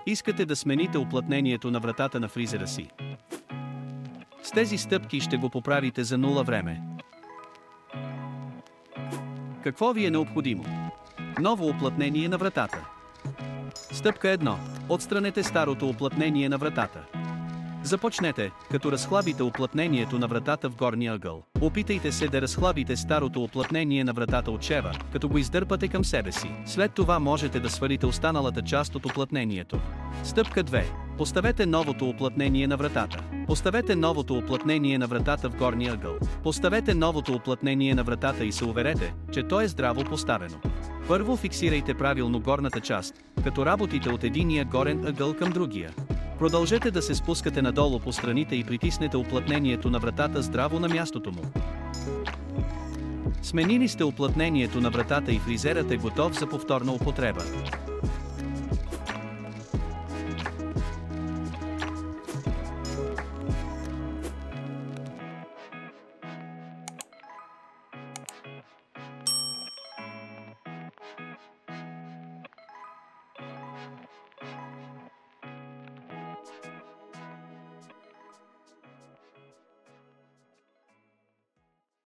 Искате да смените уплътнението на вратата на фризера си. С тези стъпки ще го поправите за 0 време. Какво ви е необходимо? Ново уплътнение на вратата. Стъпка 1. Отстранете старото уплътнение на вратата. Започнете, като разхлабите уплътнението на вратата в горния ъгъл. Опитайте се да разхлабите старото уплътнение на вратата от шева, като го издърпате към себе си. След това можете да свалите останалата част от уплътнението. Стъпка 2. Поставете новото уплътнение на вратата. Поставете новото уплътнение на вратата в горния ъгъл. Поставете новото уплътнение на вратата и се уверете, че то е здраво поставено. Първо фиксирайте правилно горната част, като работите от единия горен ъгъл към другия. Продължете да се спускате надолу по страните и притиснете уплътнението на вратата здраво на мястото му. Сменили сте уплътнението на вратата и фризерът е готов за повторна употреба.